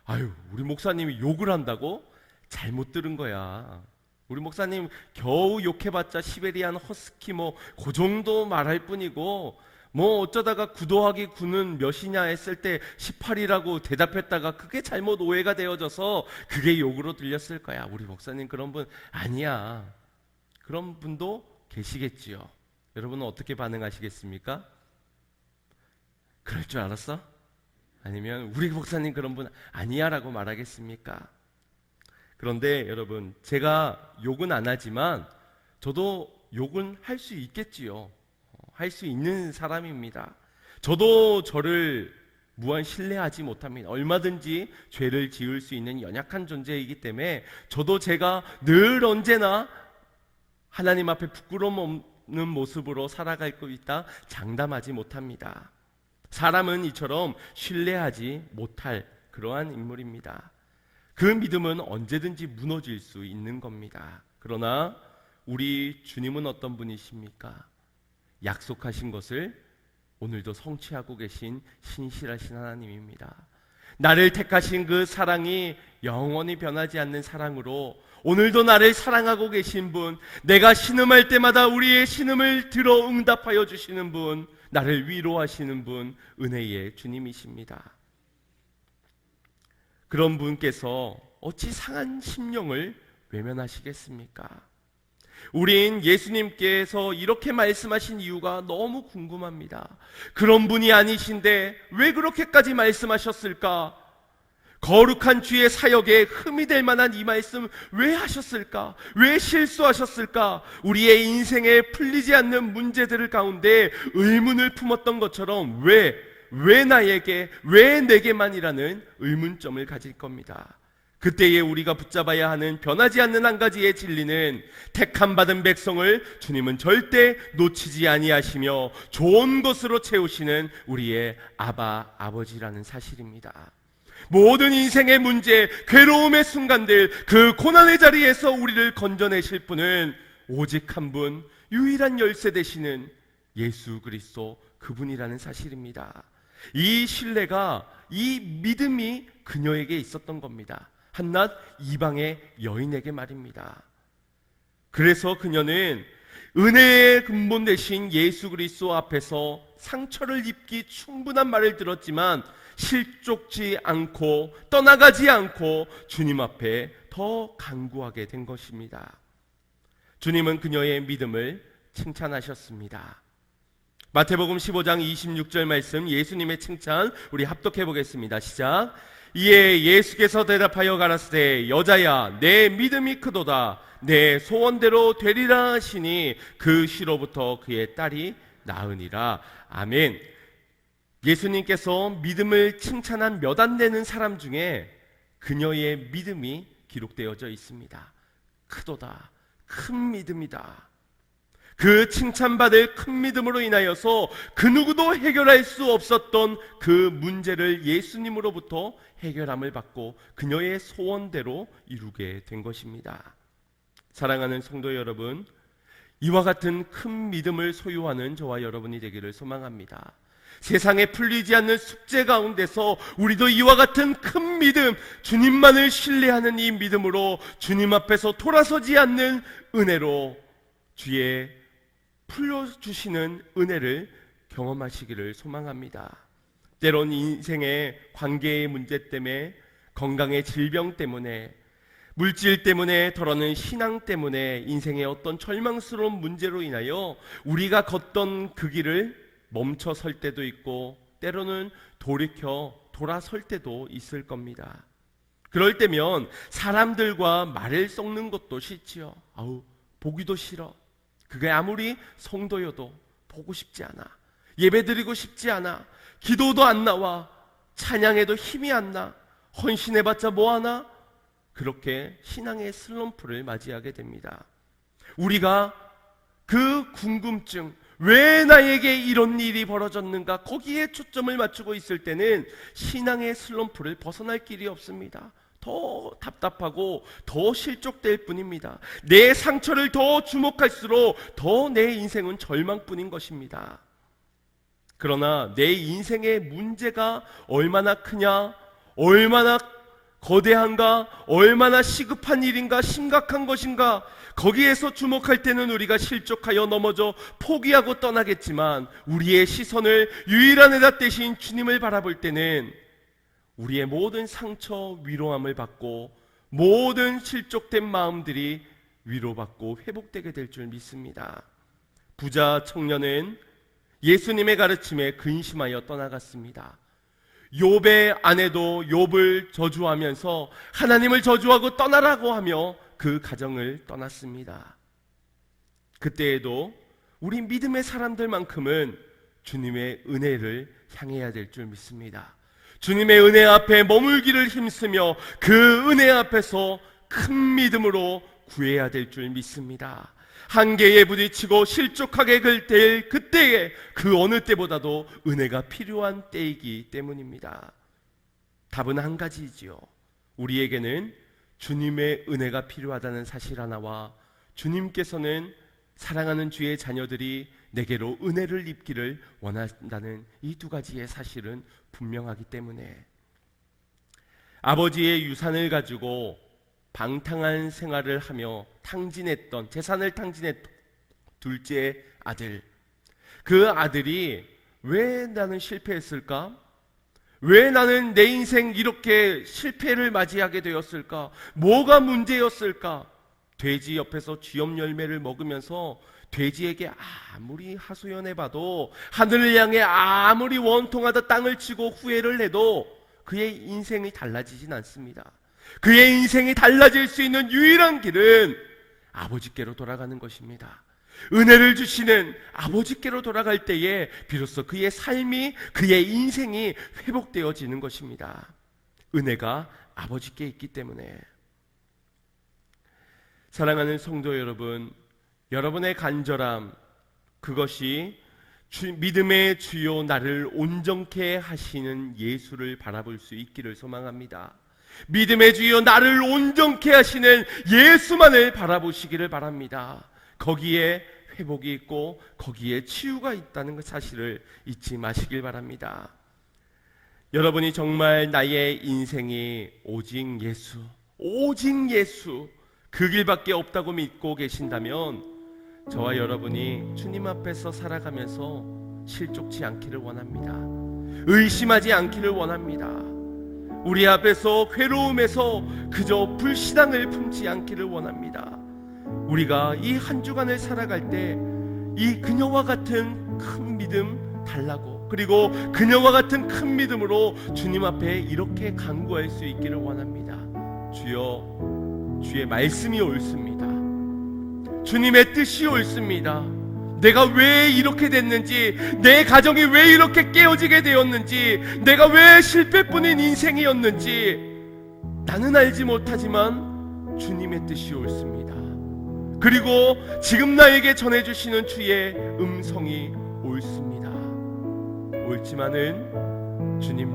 아유, 우리 목사님이 욕을 한다고? 잘못 들은 거야. 우리 목사님 겨우 욕해봤자 시베리안 허스키 그 정도 말할 뿐이고, 어쩌다가 구도하기 9는 몇이냐 했을 때 18이라고 대답했다가 그게 잘못 오해가 되어져서 그게 욕으로 들렸을 거야. 우리 목사님 그런 분 아니야. 그런 분도 계시겠지요. 여러분은 어떻게 반응하시겠습니까? 그럴 줄 알았어? 아니면 우리 목사님 그런 분 아니야 라고 말하겠습니까? 그런데 여러분, 제가 욕은 안 하지만 저도 욕은 할 수 있겠지요. 할 수 있는 사람입니다. 저도 저를 무한 신뢰하지 못합니다. 얼마든지 죄를 지을 수 있는 연약한 존재이기 때문에 저도 제가 늘 언제나 하나님 앞에 부끄러움 없는 모습으로 살아가고 있다 장담하지 못합니다. 사람은 이처럼 신뢰하지 못할 그러한 인물입니다. 그 믿음은 언제든지 무너질 수 있는 겁니다. 그러나 우리 주님은 어떤 분이십니까? 약속하신 것을 오늘도 성취하고 계신 신실하신 하나님입니다. 나를 택하신 그 사랑이 영원히 변하지 않는 사랑으로 오늘도 나를 사랑하고 계신 분, 내가 신음할 때마다 우리의 신음을 들어 응답하여 주시는 분, 나를 위로하시는 분, 은혜의 주님이십니다. 그런 분께서 어찌 상한 심령을 외면하시겠습니까? 우린 예수님께서 이렇게 말씀하신 이유가 너무 궁금합니다. 그런 분이 아니신데 왜 그렇게까지 말씀하셨을까? 거룩한 주의 사역에 흠이 될 만한 이 말씀 왜 하셨을까? 왜 실수하셨을까? 우리의 인생에 풀리지 않는 문제들을 가운데 의문을 품었던 것처럼 왜 나에게, 왜 내게만이라는 의문점을 가질 겁니다. 그때에 우리가 붙잡아야 하는 변하지 않는 한 가지의 진리는 택함 받은 백성을 주님은 절대 놓치지 아니하시며 좋은 것으로 채우시는 우리의 아버지라는 사실입니다. 모든 인생의 문제, 괴로움의 순간들, 그 고난의 자리에서 우리를 건져내실 분은 오직 한 분, 유일한 열쇠 되시는 예수 그리스도 그분이라는 사실입니다. 이 신뢰가, 이 믿음이 그녀에게 있었던 겁니다. 한낱 이방의 여인에게 말입니다. 그래서 그녀는 은혜의 근본 되신 예수 그리스도 앞에서 상처를 입기 충분한 말을 들었지만 실족지 않고 떠나가지 않고 주님 앞에 더 간구하게 된 것입니다. 주님은 그녀의 믿음을 칭찬하셨습니다. 마태복음 15장 26절 말씀, 예수님의 칭찬 우리 합독해 보겠습니다. 시작. 이에 예수께서 대답하여 가라사대 여자야 내 믿음이 크도다 내 소원대로 되리라 하시니 그 시로부터 그의 딸이 나으니라. 아멘. 예수님께서 믿음을 칭찬한 몇 안 되는 사람 중에 그녀의 믿음이 기록되어져 있습니다. 크도다, 큰 믿음이다. 그 칭찬받을 큰 믿음으로 인하여서 그 누구도 해결할 수 없었던 그 문제를 예수님으로부터 해결함을 받고 그녀의 소원대로 이루게 된 것입니다. 사랑하는 성도 여러분, 이와 같은 큰 믿음을 소유하는 저와 여러분이 되기를 소망합니다. 세상에 풀리지 않는 숙제 가운데서 우리도 이와 같은 큰 믿음, 주님만을 신뢰하는 이 믿음으로 주님 앞에서 돌아서지 않는 은혜로 주의 풀어주시는 은혜를 경험하시기를 소망합니다. 때론 인생의 관계의 문제 때문에, 건강의 질병 때문에, 물질 때문에, 더러는 신앙 때문에 인생의 어떤 절망스러운 문제로 인하여 우리가 걷던 그 길을 멈춰 설 때도 있고 때로는 돌아설 때도 있을 겁니다. 그럴 때면 사람들과 말을 섞는 것도 싫지요. 보기도 싫어. 그게 아무리 성도여도 보고 싶지 않아. 예배드리고 싶지 않아. 기도도 안 나와. 찬양해도 힘이 안 나. 헌신해봤자 뭐하나? 그렇게 신앙의 슬럼프를 맞이하게 됩니다. 우리가 그 궁금증, 왜 나에게 이런 일이 벌어졌는가, 거기에 초점을 맞추고 있을 때는 신앙의 슬럼프를 벗어날 길이 없습니다. 더 답답하고 더 실족될 뿐입니다. 내 상처를 더 주목할수록 더 내 인생은 절망뿐인 것입니다. 그러나 내 인생의 문제가 얼마나 크냐, 얼마나 거대한가, 얼마나 시급한 일인가, 심각한 것인가, 거기에서 주목할 때는 우리가 실족하여 넘어져 포기하고 떠나겠지만 우리의 시선을 유일한 해답 되신 주님을 바라볼 때는 우리의 모든 상처 위로함을 받고 모든 실족된 마음들이 위로받고 회복되게 될 줄 믿습니다. 부자 청년은 예수님의 가르침에 근심하여 떠나갔습니다. 욥의 아내도 욥을 저주하면서 하나님을 저주하고 떠나라고 하며 그 가정을 떠났습니다. 그때에도 우리 믿음의 사람들만큼은 주님의 은혜를 향해야 될 줄 믿습니다. 주님의 은혜 앞에 머물기를 힘쓰며 그 은혜 앞에서 큰 믿음으로 구해야 될 줄 믿습니다. 한계에 부딪히고 실족하게 될 그때에 그 어느 때보다도 은혜가 필요한 때이기 때문입니다. 답은 한 가지이지요. 우리에게는 주님의 은혜가 필요하다는 사실 하나와 주님께서는 사랑하는 주의 자녀들이 내게로 은혜를 입기를 원한다는 이 두 가지의 사실은 분명하기 때문에 아버지의 유산을 가지고 방탕한 생활을 하며 재산을 탕진했던 둘째 아들, 그 아들이 왜 나는 실패했을까? 왜 나는 내 인생 이렇게 실패를 맞이하게 되었을까? 뭐가 문제였을까? 돼지 옆에서 쥐염 열매를 먹으면서 돼지에게 아무리 하소연해봐도, 하늘을 향해 아무리 원통하다 땅을 치고 후회를 해도 그의 인생이 달라지진 않습니다. 그의 인생이 달라질 수 있는 유일한 길은 아버지께로 돌아가는 것입니다. 은혜를 주시는 아버지께로 돌아갈 때에 비로소 그의 삶이, 그의 인생이 회복되어지는 것입니다. 은혜가 아버지께 있기 때문에. 사랑하는 성도 여러분, 여러분의 간절함, 그것이 믿음의 주요 나를 온전케 하시는 예수를 바라볼 수 있기를 소망합니다. 믿음의 주여 나를 온전케 하시는 예수만을 바라보시기를 바랍니다. 거기에 회복이 있고 거기에 치유가 있다는 사실을 잊지 마시길 바랍니다. 여러분이 정말 나의 인생이 오직 예수, 오직 예수, 그 길밖에 없다고 믿고 계신다면 저와 여러분이 주님 앞에서 살아가면서 실족치 않기를 원합니다. 의심하지 않기를 원합니다. 우리 앞에서 괴로움에서 그저 불신앙을 품지 않기를 원합니다. 우리가 이 한 주간을 살아갈 때 이 그녀와 같은 큰 믿음 달라고, 그리고 그녀와 같은 큰 믿음으로 주님 앞에 이렇게 간구할 수 있기를 원합니다. 주여, 주의 말씀이 옳습니다. 주님의 뜻이 옳습니다. 내가 왜 이렇게 됐는지, 내 가정이 왜 이렇게 깨어지게 되었는지, 내가 왜 실패뿐인 인생이었는지 나는 알지 못하지만 주님의 뜻이 옳습니다. 그리고 지금 나에게 전해주시는 주의 음성이 옳습니다. 옳지만은 주님,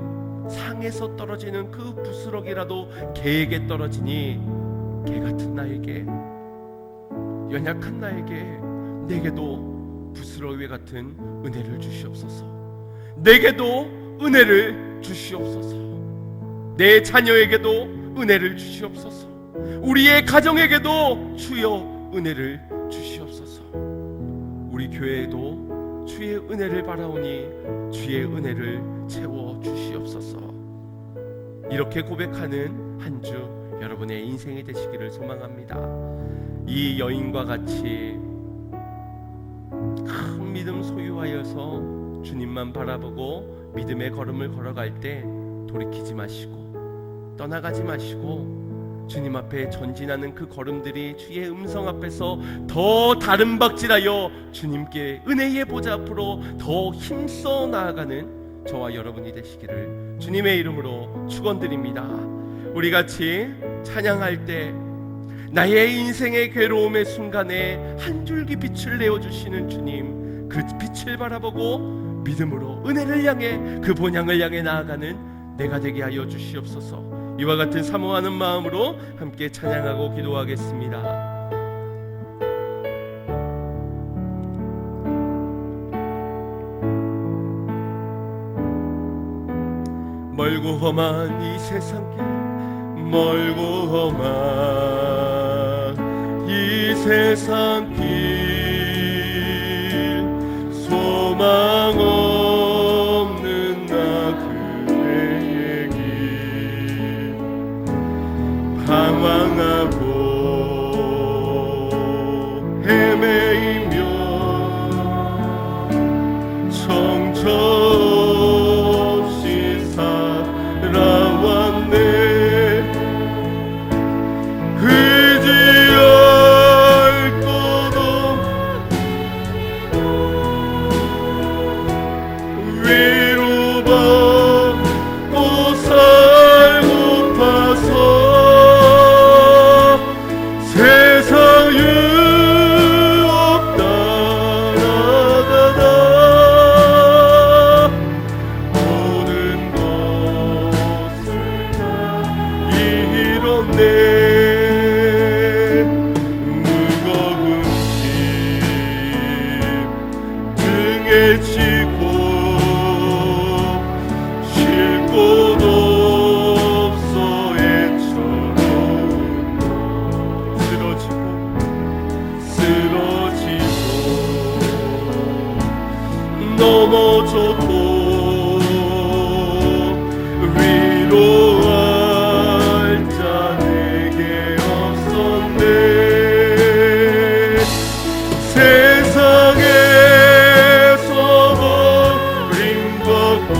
상에서 떨어지는 그 부스러기라도 개에게 떨어지니 개 같은 나에게, 연약한 나에게, 내게도 부스러기 같은 은혜를 주시옵소서. 내게도 은혜를 주시옵소서. 내 자녀에게도 은혜를 주시옵소서. 우리의 가정에게도 주여 은혜를 주시옵소서. 우리 교회에도 주의 은혜를 바라오니 주의 은혜를 채워 주시옵소서. 이렇게 고백하는 한 주 여러분의 인생이 되시기를 소망합니다. 이 여인과 같이 큰 믿음 소유하여서 주님만 바라보고 믿음의 걸음을 걸어갈 때 돌이키지 마시고 떠나가지 마시고 주님 앞에 전진하는 그 걸음들이 주의 음성 앞에서 더 다름박질하여 주님께 은혜의 보좌 앞으로 더 힘써 나아가는 저와 여러분이 되시기를 주님의 이름으로 축원드립니다. 우리 같이 찬양할 때 나의 인생의 괴로움의 순간에 한 줄기 빛을 내어주시는 주님, 그 빛을 바라보고 믿음으로 은혜를 향해, 그 본향을 향해 나아가는 내가 되게 하여 주시옵소서. 이와 같은 사모하는 마음으로 함께 찬양하고 기도하겠습니다. 멀고 험한 이 세상길, 멀고 험한 이 세상길, 소망 없는 나 그의 길, 방황하고 헤매이며 정처없이 살아왔네. 의지할 것 없 위로받고 살고파서 세상 유혹 따라가다 모든 것을 다 잃었네. 무거운 짐 등에 지고 쉴 곳 없어 애처로운 쓰러지고 넘어져도 위로할 자 내게 없었네. 세상에서 버림받고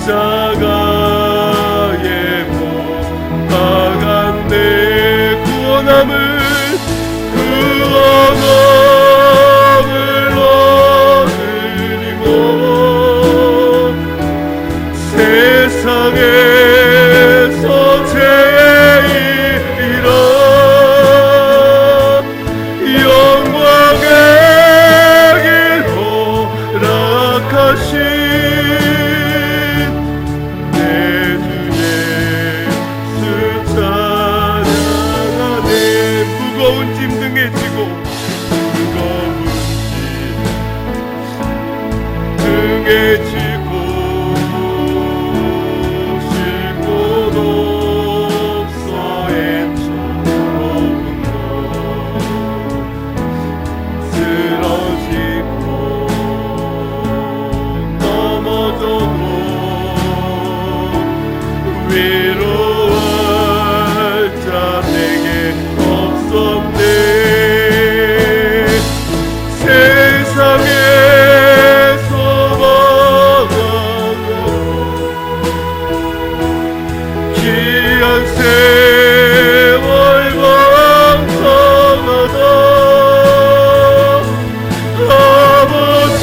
십자가에 못 박아 내 구원함을 그 언어를 얻으리고 세상에서 제일이라 영광의 길로 락하신 내 주 예수 찬양하네. 무거운 짐 등에 지고 무거운 짐 등에 지고 쉴 곳 없어 애처로운 것 쓰러지고 넘어져도 위로할 자 내게 없었네. 세상에서 귀한 세월 방탕하다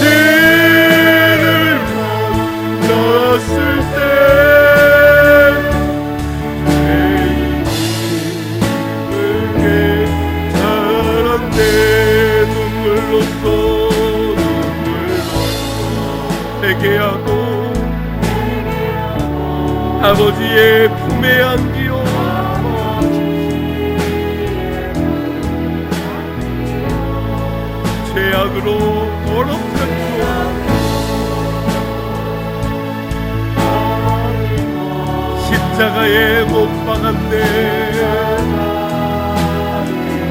아버지를 만났을 때 내 힘을 깨달았네. 눈물로써 회개하고 아버지의 품에 안기어 죄악으로 더럽혔고 십자가에 못 박았네.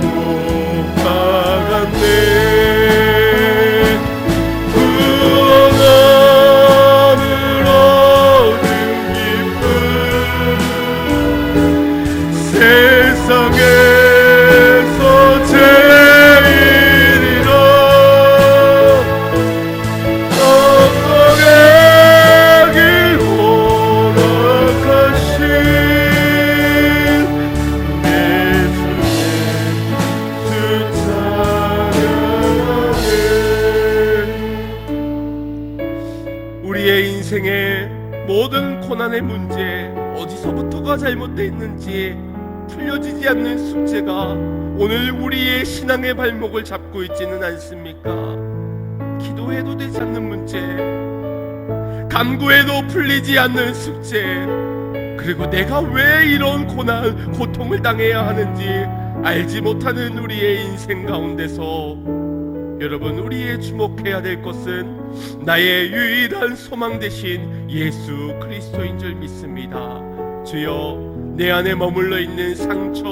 못 박았네. 구원함을 얻은 기쁨 세상에서 제일이라 영광의 길 허락하신 내 주 예수 찬양하네. 우리의 인생의 모든 고난의 문제 어디서부터가 잘못되어 있는지 풀려지지 않는 숙제가 오늘 우리의 신앙의 발목을 잡고 있지는 않습니까? 기도해도 되지 않는 문제, 간구해도 풀리지 않는 숙제, 그리고 내가 왜 이런 고난, 고통을 당해야 하는지 알지 못하는 우리의 인생 가운데서 여러분, 우리의 주목해야 될 것은 나의 유일한 소망 되신 예수 그리스도인 줄 믿습니다. 주여, 내 안에 머물러 있는 상처,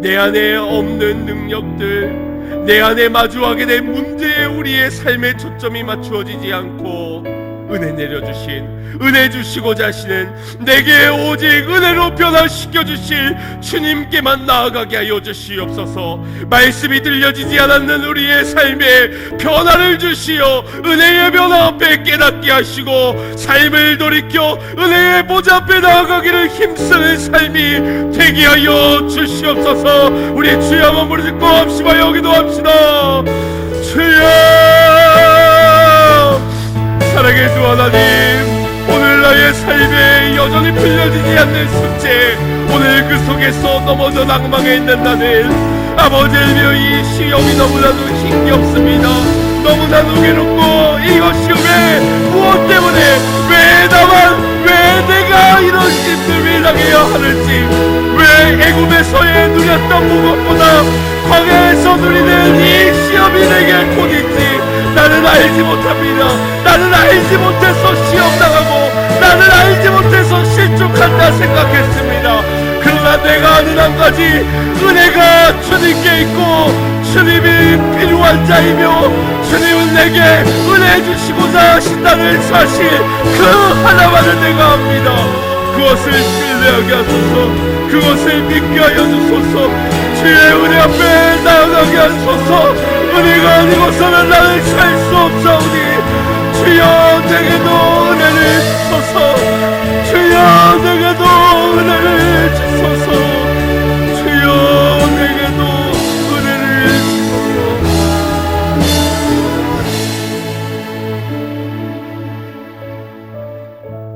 내 안에 없는 능력들, 내 안에 마주하게 된 문제에 우리의 삶의 초점이 맞추어지지 않고 은혜 내려주신, 은혜 주시고자 하시는 내게 오직 은혜로 변화시켜 주실 주님께만 나아가게 하여 주시옵소서. 말씀이 들려지지 않았는 우리의 삶에 변화를 주시어 은혜의 변화 앞에 깨닫게 하시고 삶을 돌이켜 은혜의 보좌 앞에 나아가기를 힘쓰는 삶이 되게 하여 주시옵소서. 우리 주여 한번 부르짖고 합시다. 기도합시다. 주여, 사랑의 주 하나님, 오늘 나의 삶에 여전히 풀려지지 않는 숙제, 오늘 그 속에서 넘어져 낭망해 있는 나는 아버지여, 이 시험이 너무나도 힘겹습니다. 너무나도 괴롭고 이것이 왜, 무엇 때문에, 왜 나만, 왜 내가 이런 힘듦을 당해야 하는지, 왜 애굽에서의 누렸던 무엇보다 광야에서 누리는 이 시험이 내게 곧있지 나는 알지 못합니다. 나는 알지 못해서 시험당하고 나는 알지 못해서 실족한다 생각했습니다. 그러나 내가 아는 한 가지, 은혜가 주님께 있고 주님이 필요한 자이며 주님은 내게 은혜 주시고자 하신다는 사실, 그 하나만을 내가 압니다. 그것을 신뢰하게 하소서. 그것을 믿게 하여 주소서. 주의 은혜 앞에 나아가게 하소서. 은혜가 아니고서는 나는 살 수 없사오니 주의 주여 내게도 은혜를 주소서. 주여 내게도 은혜를 주소서. 주여 내게도 은혜를 주소서.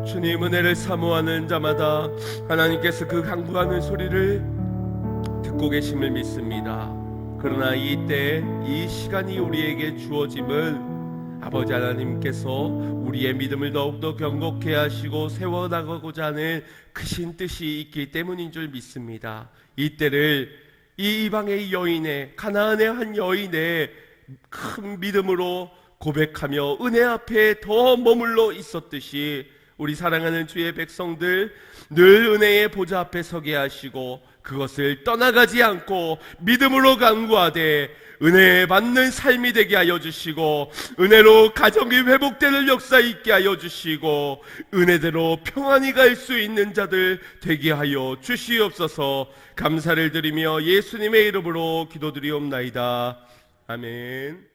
주님 은혜를 사모하는 자마다 하나님께서 그 간구하는 소리를 듣고 계심을 믿습니다. 그러나 이때 이 시간이 우리에게 주어짐은 아버지 하나님께서 우리의 믿음을 더욱더 견고케 하시고 세워나가고자 하는 크신 뜻이 있기 때문인 줄 믿습니다. 이때를 이 이방의 여인의, 가나안의 한 여인의 큰 믿음으로 고백하며 은혜 앞에 더 머물러 있었듯이 우리 사랑하는 주의 백성들 늘 은혜의 보좌 앞에 서게 하시고 그것을 떠나가지 않고 믿음으로 간구하되 은혜 받는 삶이 되게 하여 주시고 은혜로 가정이 회복되는 역사 있게 하여 주시고 은혜대로 평안히 갈 수 있는 자들 되게 하여 주시옵소서. 감사를 드리며 예수님의 이름으로 기도드리옵나이다. 아멘.